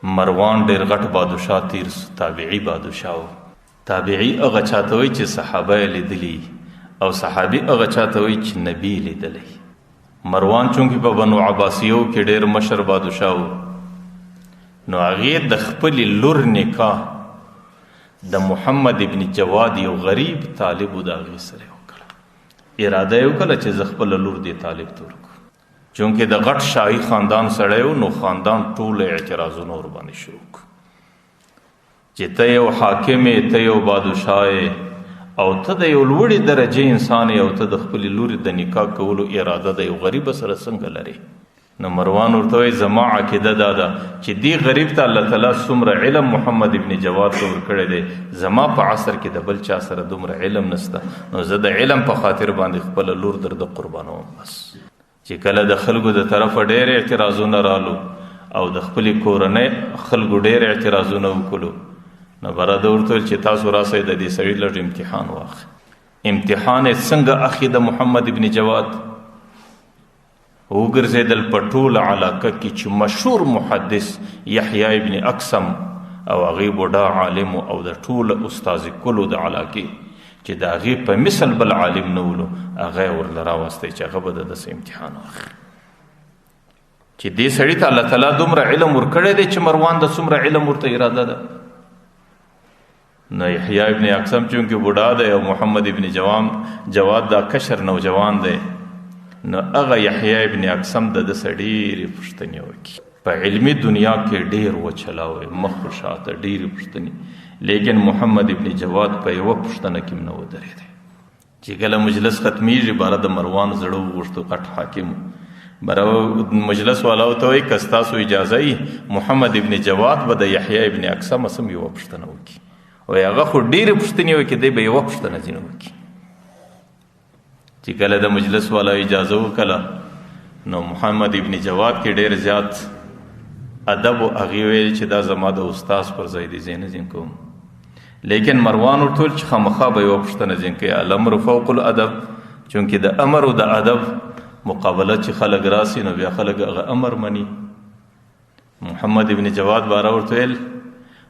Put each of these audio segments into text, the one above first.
مروان ډېر غټ بادشاه تیر سو، تابعی بادشاه و. تابعی هغه چاته وایي چې صحابه یې لیدلي، او صحابي هغه چاته وایي چې نبی یې لیدلی. مروان چونکې په بنو عباسیو کې ډېر مشر بادشاه و، نو هغې د خپلې لور نکاح د محمد ابن جواد یو غریب طالب و د هغې سره یې وکړه. اراده یې وکړه چې زه خپله لور دې طالب ته ورکړم. چونکې د غټ شاهي خاندان سړی و، نو خاندان ټول اعتراضونه ورباندې شروع کړو چې ته یو حاکم یې، ته یو بادشاه یې، او ته د یو لوړې درجې انسان یې، او ته د خپلې لورې د نکاح کولو اراده د یو غریب سره څنګه لرې؟ نو مروان ورته وایي زما عقیده دا ده چې دې غریب ته الله تعالی څومره علم محمد ابن جواد ته ورکړی دی، زما په عصر کې د بل چا سره دومره علم نشته، نو زه د علم په خاطر باندې خپله لور درده قربانوم. بس چې کله د خلکو د طرفه ډېر اعتراضونه رالو او د خپلې کورنۍ خلکو ډېر اعتراضونه وکړو، نو براده ورته ویل چې تاسو راسئ د دې سړي لږ امتحان واخلئ. امتحان یې څنګه اخی د محمد ابن جواد؟ وګرځېدل په ټوله علاقه کې چې مشهور محدث یحیی ابن اقسم او هغې بوډا عالم او د ټوله استازي کلو د علاقې چې د هغې په مثل بل عالم نه ولو، هغه یې ورله راوستی چې هغه به د داسې امتحان واخلي چې دې سړي ته الله تعالی دومره علم ورکړی دی چې مروان د څومره علم ورته اراده ده. نو یحیی ابن اقسم چونکې بوډا دی او محمد ابن جواد دا کشر نوجوان دی، نو هغه یحیی ابن اقسم د ده سره ډېرې پوښتنې وکړي. په علمي دنیا کې ډېر وچلاوی، مخ په شاته ډېرې پوښتنې، لیکن محمد ابن جواد په یوه پوښتنه کې هم نه ودرېدی. چې کله مجلس ختمیږي، باره د مروان زړه وغوښتو، غټ حاکم بره مجلس والا ورته وایي که ستاسو اجازه وي محمد ابن جواد به د یحیی ابن اقسم هم یوه پوښتنه وکړي. وایي هغه خو ډېرې پوښتنې وکړي، دی به یوه پوښتنه ځینې وکړي. چې کله د مجلس والا اجازه وکړه، نو محمد ابن جواد کې ډېر زیات ادب و، هغې ویل چې دا زما د استاز پر ځای دی، زه نه ځین کوم. لیکن مروان ورته ویل چې خامخا به یوه پوښتنه ځین کوي، الامر فوق الادب، چونکې د امر او د ادب مقابله چې خلک راسي نو بیا خلک هغه امر مني. محمد ابن جواد باره ورته ویل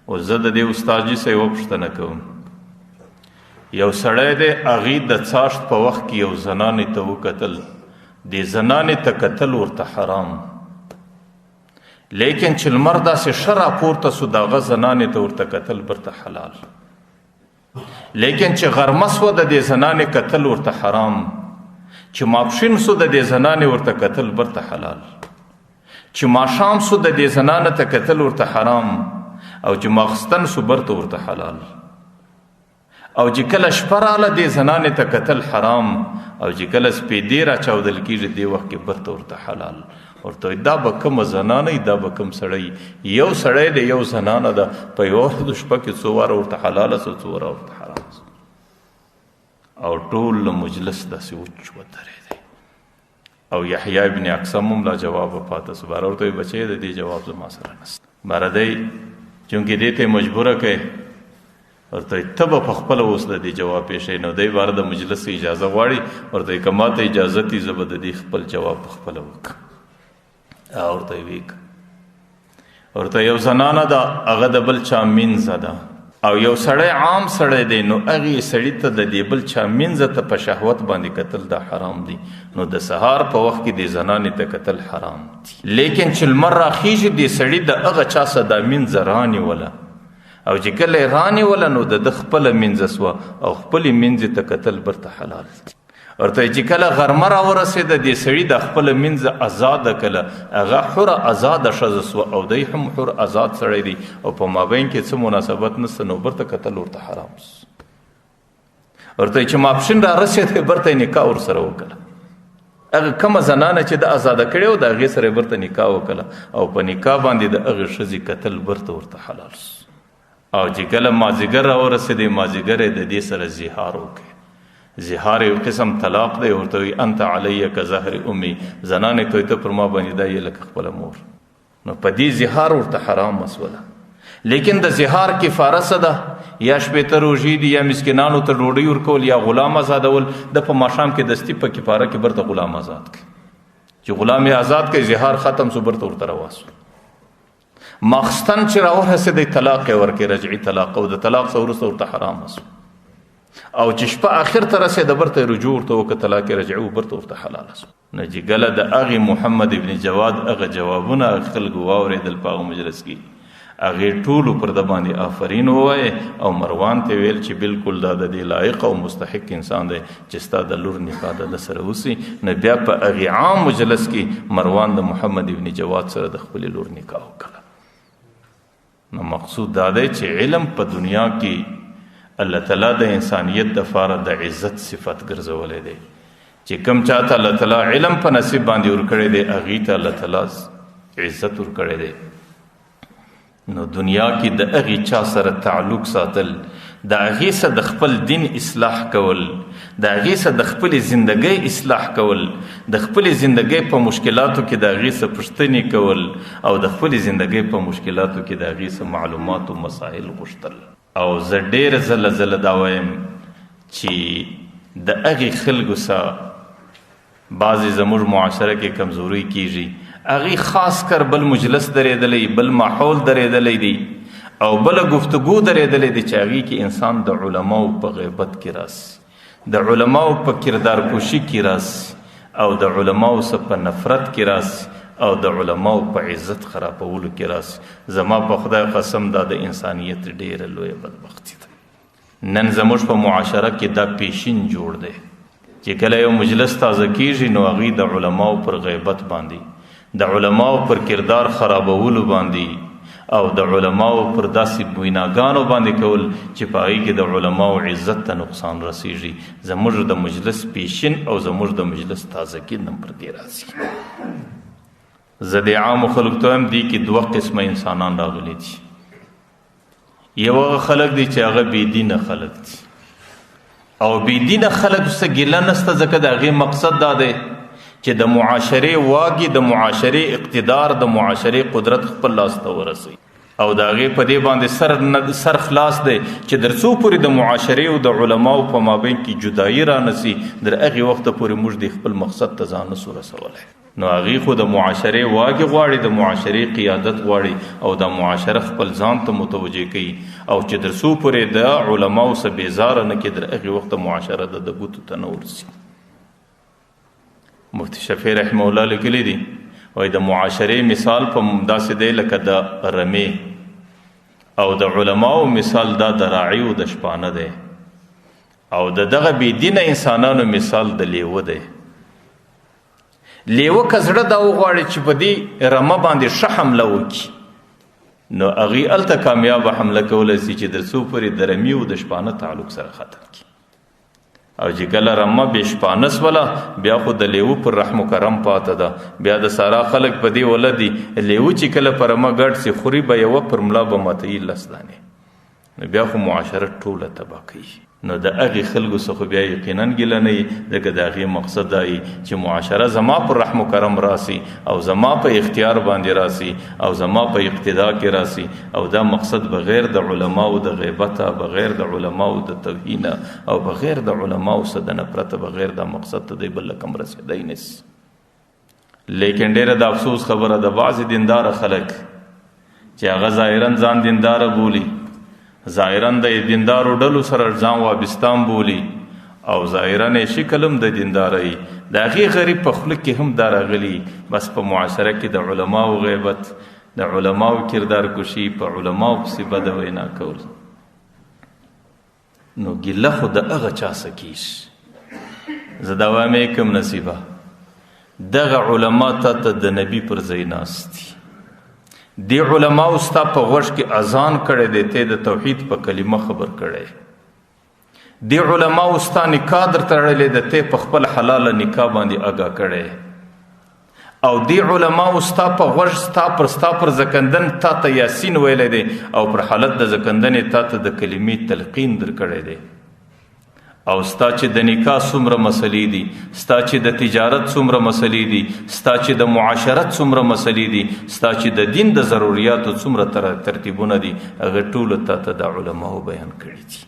او زه د دې استاد جي څه یوه پوښتنه کوم. یو سړی دی، هغې د څاښت په وخت کې یو زنانې ته وکتل، دې زنانې ته کتل ورته حرام، لیکن چې لمر داسې ښه راپورته سو د هغه زنانې ته ورته کتل برته حلال، لیکن چې غرمه سوه د دې زنانې کتل ورته حرام، چې ماپښین سو د دې زنانې ورته کتل برته حلال، چې ماښام سو د دې زنانې ته کتل ورته حرام، او چې ماخستن سو برته ورته حلال، او چې کله شپه راله دې زنانې ته کتل حرام، او چې کله سپېدې راچاودل کېږي دې وخت کې برته ورته حلال. ورته دا به کومه زنانه دا به کوم سړی؟ یو سړی دی یو زنانه ده، په یوه شپه کې څو واره ورته حلاله سو، څو واره ورته حرام سو، او ټول مجلس داسې وچ ودرېدی. او یحیی ابن اقسم هم لا جواب پاته سو. باره ورته وایي بچی د دې جواب زما سره نشته. باره دی چونکې دې ته مجبوره کوي، ورته ته به په خپله اوس د دې جواب پیښوي. نو دی باره د مجلس اجازه غواړي، ورته که ما ته اجازت وي زه به د دې خپل جواب په خپله وکړم. ورته یې ویږه، ورته یو زنانه ده، هغه د بل چا مینځه ده، او یو سړی عام سړی دی، نو هغې سړي ته د دې بل چا مینځه ته په شهوت باندې کتل دا حرام دی، نو د سهار په وخت کې دې زنانې ته کتل حرام دی. لیکن چې لمر راخیږي دې سړي د هغه چا څه دا مینځه رانیوله، او چې کله یې رانیوله نو د ده خپله مینځه سوه، او خپلې مینځې ته کتل برته حلال دی. ورته چې کله غرمه راورسېده دې سړي د خپله مینځه ازاده کله، هغه حره ازاده ښځه سوه، او دی هم حر ازاد سړی دی، او په مابین کې څه مناسبت نشته، نو برته کتل ورته حرام سو. ورته چې ماپښین رارسېدی برته یې نکاح ورسره وکړه. هغه کومه زنانه چې د ازاده کړې وه د هغې سره یې برته نکاح وکړه، او په نکاح باندې د هغې ښځې کتل برته ورته حلال سو. او چې کله مازدیګر راورسېدی، مازدیګر یې د دې سره زهار وکړي. زهار یو قسم طلاق دی. ورته وایي انت علیه که زهر امي، زنانې ته ته پر ما باندې دا یې لکه خپله مور. نو په دې زهار ورته حرام مسوله. لیکن د زهار کفاره څه ده؟ یا شپېته روژې دي، یا مسکینانو ته ډوډۍ ورکول، یا غلام آزادول. د په ماښام کې دستي په کفاره کې برته غلام آزاد کړي، چې غلام یې آزاد کړي، زهار ختم سو، برته ورته روا سو. ماخستن چې راورسېدی طلاق یې ورکړي رجعي طلاق او د طلاق څخه وروسته ورته حرام شو او چې شپه آخر ته رسېده برته رجوع ورته وکړه طلاق رجعي برته ورته حلاله شو. نو چې کله د هغې محمد ابن جواد هغه جوابونه خلکو واورېدل په هغه مجلس کې هغې ټولو پر ده باندې آفرین ووایې او مروان ته ویل چې بالکل دا د دې لایق او مستحق انسان دی چې ستا د لور نکاح د سره وسي. نو بیا په هغې عام مجلس کې مروان د محمد ابن جواد سره د خپلې لور نکاح وکړه. نو مقصود دا دی چې علم په دنیا کې الله تعالی د انسانیت دپاره د عزت صفت ګرځولی دی چې کوم چاته الله تعالی علم په نصیب باندې ورکړی دی هغې ته الله تعالی عزت ورکړی دی. نو دنیا کې د هغې چا سره تعلق ساتل، د هغې سره د خپل دین اصلاح کول، د هغې سره د خپلې زندګۍ اصلاح کول، د خپلې زندګۍ په مشکلاتو کې د هغې سره پوښتنې کول او د خپلې زندګۍ په مشکلاتو کې د هغې سره معلومات او مسایل غوښتل. او زه ډېر ځله دا وایم چې د هغې خلکو سره بعضې زموږ معاشره کې کمزوري کیږي، هغې خاص کر بل مجلس درېدلی، بل ماحول درېدلی دی او بله گفتگو درېدلی دی چې هغې کې انسان د علماو په غیبت کې راسي، د علماو په کردار کشي کې راسي او د علماو سره په نفرت کې راسي او د علماو په عزت خرابولو کې راسي. زما په خدای قسم دا د انسانیت ډېره لویه بدبختي ده. نن زموږ په معاشره کې دا پیشین جوړ دی چې کله یو مجلس تازه کیږي نو هغې د علماو پر غیبت باندې، د علماو پر کردار خرابولو باندې او د علماو پر داسې بویناګانو باندې کول چې په هغې کې د علماو عزت ته نقصان رسیږي. زموږ د مجلس پیشین او زموږ د مجلس تازه کیدن پر دې راځي. زه د عامو خلکو ته هم دي کې دوه قسمه انسانان راغلي دي. یو هغه خلک دي چې هغه بېدینه خلک دي او بېدینه خلک څه ګیله نشته، ځکه د هغې مقصد دا دی چې د معاشرې واګي، د معاشرې اقتدار، د معاشرې قدرت خپل لاس ته ورسوي او د هغې په دې باندې سر خلاص دی چې تر څو پورې د معاشرې او د علماو په مابین کې جدایي رانسي تر هغې وخته پورې موږ د خپل مقصد ته ځان نسو رسولی. نو هغې خو د معاشرې واګې غواړي، د معاشرې قیادت غواړي او د معاشره خپل ځان ته متوجه کوي او چې تر څو پورې د علماو څخه بېزاره نه کړي تر هغې وخته معاشره د ګوتو ته نه ورسي. مفتی شفیع رحمه الله لیکلی دی وایي د معاشرې مثال په داسې دی لکه د رمې او د علماو مثال دا د راعي او د شپانه دی او د دغه بېدینه انسانانو مثال د لیوه دی. لیوه که زړه دا وغواړي چې په دې رمه باندې ښه حمله وکړي نو هغې هلته کامیابه حمله کولی شي چې تر څو پورې د رمي او د شپانه تعلق سره ختم کړي. او چې کله رمه بې شپانه سوله بیا خو د لیوه پر رحم و کرم پاته ده. بیا د سارا خلک په دې وله دي لیوه چې کله په رمه ګډ سي خوري به یوه پر ملا به ماتوي 10 دانې، نو بیا خو معاشره ټوله تباه کوي. نو د هغې خلکو څخه بیا یقینا ګیله نه وي، ځکه د هغې مقصد دا وي چې معاشره زما پر رحم و کرم راسي او زما په اختیار باندې راسي او زما په اقتدا کې راسي او دا مقصد بغیر د علماو د غیبته، بغیر د علماو د توهینه او بغیر د علماو څخه د نفرته، بغیر دا مقصد ته دی بل کوم رسېدی نسي. لیکن ډېره د افسوس خبره د بعضې دینداره خلک چې هغه ظاهرا ځان دینداره بولي، ظاهرا د دیندارو ډلو سره ځان وابستان بولي او ظاهرا یې شکل هم د دیندارۍ، د هغې غریب په خوله کې هم دا راغلي بس په معاشره کې د علماو غیبت، د علماو کردار کشي، په علماو پسې بده وینا کول. نو ګیله خو د هغه چا څه کیږي. زه دا وایم کوم نصیبه دغه علما ته د نبي پر ځای ناست دي، دی علماو ستا په غوږ کې اذان کړی دی، ته د توحید په کلمه خبر کړی، دی علماو ستا نکاح در تړلی دی، ته په خپل حلاله نکاح باندې اګاه کړی، او دی علماو ستا په غوږ ستا پر زکندن تا ته یاسین ویلی دی او پر حالت د زکندنې تا ته د کلمې تلقین در کړی دی، او ستا چې د نکاح څومره مسلې دي، ستا چې د تجارت څومره مسلې دي، ستا چې د معاشرت څومره مسلې دي، ستا چې د دین د ضروریاتو څومره ترتیبونه دي، هغه ټولو تا ته د علماو بیان کړي دي.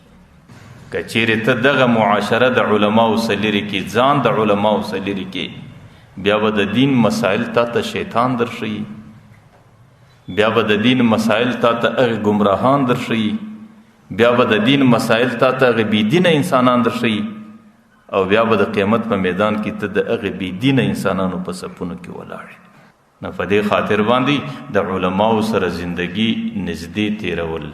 که چیرې ته دغه معاشره د علماو څخه لرې کړي، ځان د علماو څخه لرې کړي، بیا به د دین مسایل تا ته شیطان درښیي بیا به د دین مسائل تا ته هغه ګمراهان درښیي، بیا به د دین مسائل تا ته هغه بېدینه انسانان درښیي، او بیا به د قیامت په میدان کې ته د هغه بېدینه انسانانو په صفونو کې ولاړې. نو په دې خاطر باندې د علماو سره زندگی نږدې تیرول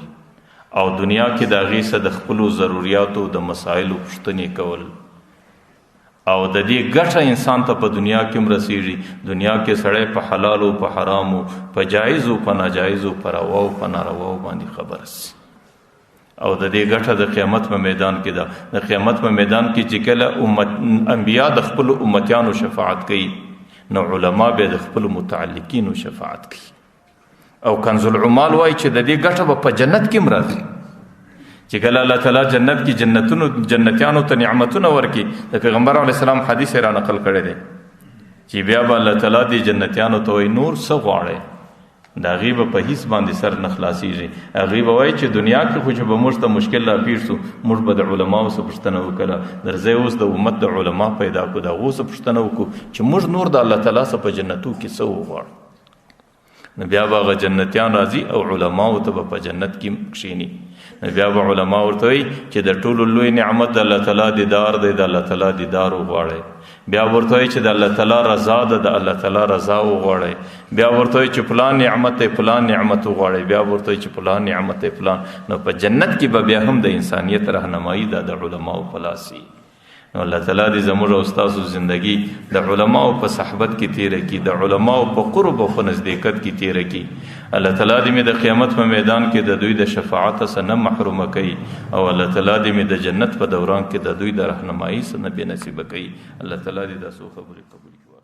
او دنیا کې د هغې څخه د خپلو ضروریاتو د مسایلو پوښتنې کول او د دې ګټه انسان ته په دنیا کې هم رسیږي. دنیا کې سړی په حلالو په حرامو په جایزو په ناجایزو په رواو په نارواو باندې خبر سي، او د دې ګټه د قیامت په میدان کې ده. د قیامت په میدان کې چې کله انبیا د خپلو امتیانو شفاعت کوي، نو علما به د خپلو متعلقینو شفاعت کوي. او کنز العمال وایي چې د دې ګټه به په جنت کې هم راځي، چې کله الله تعالی جنت کې جنتیانو ته نعمتونه ورکي. د پیغمبر علیه السلام حدیث را نقل کړی دی چې بیا به الله تعالی دې جنتیانو ته وایي نور څه غواړئ، د هغې به په هیڅ باندې سر نه خلاصېږي. هغې به وایي چې دنیا کې خو چې به موږ ته مشکل راپېښ شو، موږ به د علماو څه پوښتنه وکړه، درځئ اوس د امت د علما پیدا کړو، د هغو څه پوښتنه وکړو چې موږ نور د الله تعالی څخه په جنتو کې څه وغواړو. نو بیا به هغه جنتیان راځي او علماو ته به په جنت کې کښېني. نو بیا به علما ورته وایي چې د ټولو لوی نعمت د الله تعالی دیدار دی، د الله تعالی دیدار وغواړئ. بیا ورته وایي چې د الله تعالی رضا ده، د الله تعالی رضا وغواړئ. بیا ورته وایي چې فلان نعمت دی، فلان نعمت وغواړئ. بیا ورته وایي چې فلان نعمت دی فلان. نو په جنت کې به بیا هم د انسانیت رهنمایي ده د علماو په لاس وي. نو الله تعالی دې زموږ او ستاسو زندگی د علماو په صحبت کې تیره کړي، د علماو په قرب او په نزدېکت کې تیره کړي. الله تعالی دې مې د قیامت په میدان کې د دوی د شفاعت څخه نه محرومه کوي، او الله تعالی دې مې د جنت په دوران کې د دوی د رهنمایي څخه نه بې نصیبه کوي. الله تعالی دې دا څو خبرې قبول کړي.